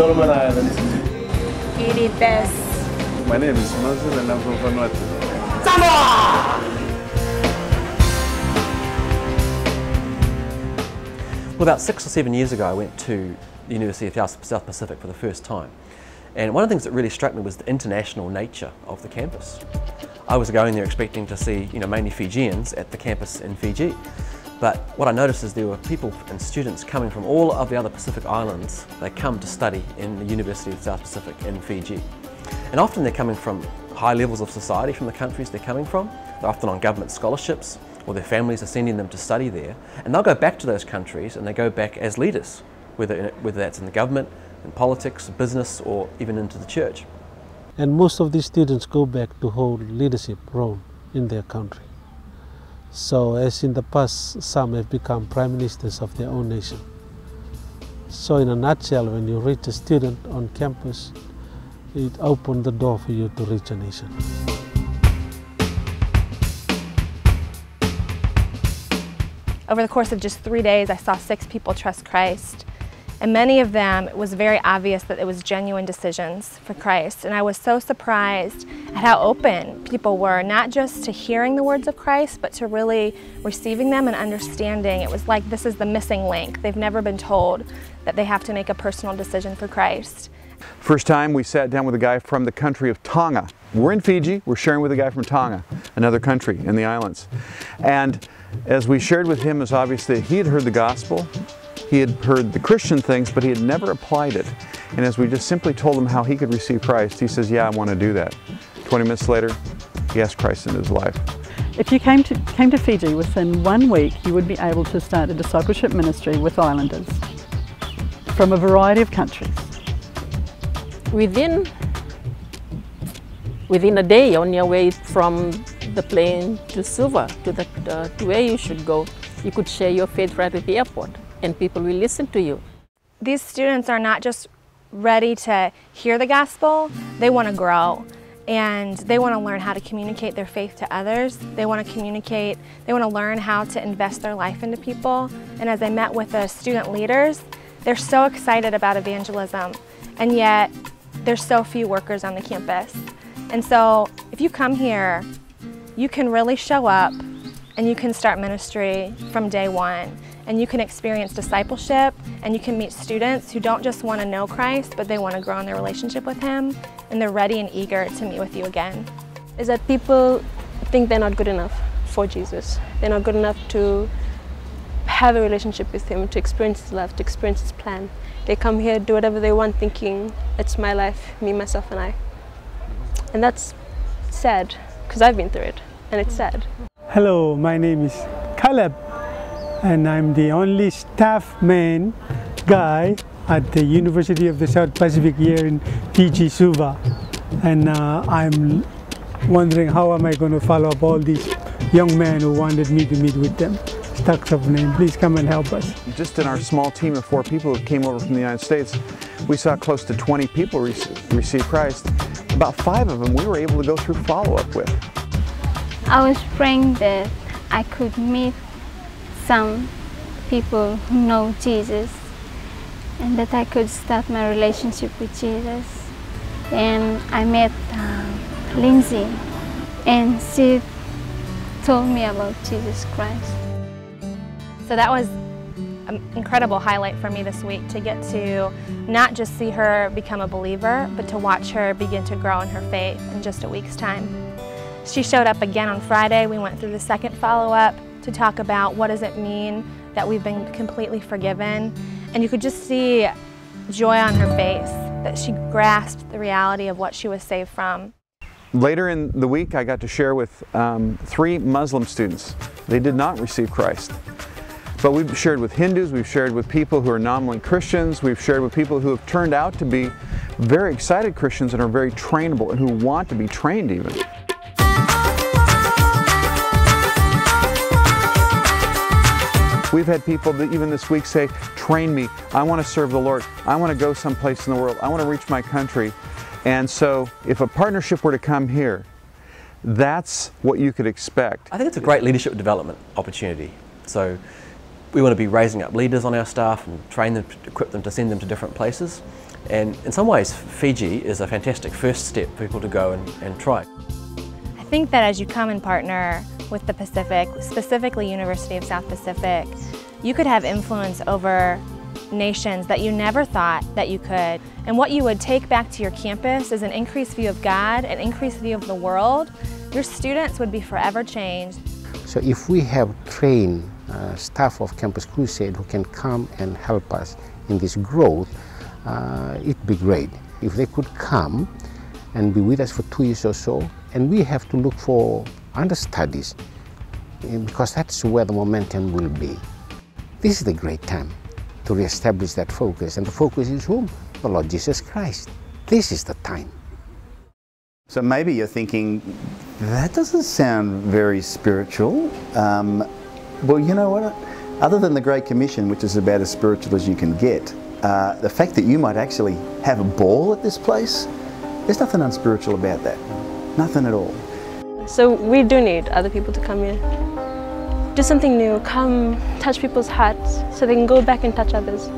Solomon Islands. Irites. My name is Mazur and I'm from Vanuatu. Samoa! Well, about 6 or 7 years ago I went to the University of South Pacific for the first time. And one of the things that really struck me was the international nature of the campus. I was going there expecting to see, mainly Fijians at the campus in Fiji. But what I noticed is there were people and students coming from all of the other Pacific islands. They come to study in the University of South Pacific in Fiji. And often they're coming from high levels of society from the countries they're coming from. They're often on government scholarships, or their families are sending them to study there. And they'll go back to those countries and they go back as leaders, whether that's in the government, in politics, business, or even into the church. And most of these students go back to hold leadership role in their country. So as in the past, some have become prime ministers of their own nation. So in a nutshell, when you reach a student on campus, it opens the door for you to reach a nation. Over the course of just 3 days, I saw 6 people trust Christ. And many of them, it was very obvious that it was genuine decisions for Christ. And I was so surprised at how open people were, not just to hearing the words of Christ, but to really receiving them and understanding. It was like this is the missing link. They've never been told that they have to make a personal decision for Christ. First time we sat down with a guy from the country of Tonga. We're in Fiji, we're sharing with a guy from Tonga, another country in the islands. And as we shared with him, it was obvious that he had heard the gospel. He had heard the Christian things, but he had never applied it. And as we just simply told him how he could receive Christ, he says, yeah, I want to do that. 20 minutes later, he asked Christ into his life. If you came to Fiji, within 1 week, you would be able to start a discipleship ministry with islanders from a variety of countries. Within a day, on your way from the plane to Suva, to where you should go, you could share your faith right at the airport. And people will listen to you. These students are not just ready to hear the gospel, they want to grow. And they want to learn how to communicate their faith to others. They want to learn how to invest their life into people. And as I met with the student leaders, they're so excited about evangelism. And yet, there's so few workers on the campus. And so, if you come here, you can really show up and you can start ministry from day one. And you can experience discipleship, and you can meet students who don't just want to know Christ, but they want to grow in their relationship with Him, and they're ready and eager to meet with you again. Is that people think they're not good enough for Jesus. They're not good enough to have a relationship with Him, to experience His love, to experience His plan. They come here, do whatever they want, thinking, it's my life, me, myself, and I. And that's sad, because I've been through it, and it's sad. Hello, my name is Caleb. And I'm the only staff man guy at the University of the South Pacific here in Fiji, Suva. And I'm wondering how am I going to follow up all these young men who wanted me to meet with them. Stacks of names, please come and help us. Just in our small team of 4 people who came over from the United States, we saw close to 20 people receive Christ. About 5 of them we were able to go through follow-up with. I was praying that I could meet some people who know Jesus and that I could start my relationship with Jesus. And I met Lindsay, and she told me about Jesus Christ. So that was an incredible highlight for me this week, to get to not just see her become a believer, but to watch her begin to grow in her faith in just a week's time. She showed up again on Friday. We went through the second follow-up to talk about what does it mean that we've been completely forgiven. And you could just see joy on her face, that she grasped the reality of what she was saved from. Later in the week, I got to share with 3 Muslim students. They did not receive Christ. But we've shared with Hindus, we've shared with people who are nominally Christians, we've shared with people who have turned out to be very excited Christians and are very trainable and who want to be trained even. We've had people that even this week say, train me, I want to serve the Lord, I want to go someplace in the world, I want to reach my country. And so if a partnership were to come here, that's what you could expect. I think it's a great leadership development opportunity. So we want to be raising up leaders on our staff and train them, equip them to send them to different places. And in some ways, Fiji is a fantastic first step for people to go and try. I think that as you come and partner with the Pacific, specifically University of South Pacific, you could have influence over nations that you never thought that you could. And what you would take back to your campus is an increased view of God, an increased view of the world. Your students would be forever changed. So if we have trained staff of Campus Crusade who can come and help us in this growth, it'd be great. If they could come and be with us for 2 years or so, and we have to look for understudies, because that's where the momentum will be. This is the great time to reestablish that focus, and the focus is whom? The Lord Jesus Christ. This is the time. So maybe you're thinking, that doesn't sound very spiritual. Well, you know what? Other than the Great Commission, which is about as spiritual as you can get, the fact that you might actually have a ball at this place, there's nothing unspiritual about that. Nothing at all. So we do need other people to come here. Do something new, come touch people's hearts so they can go back and touch others.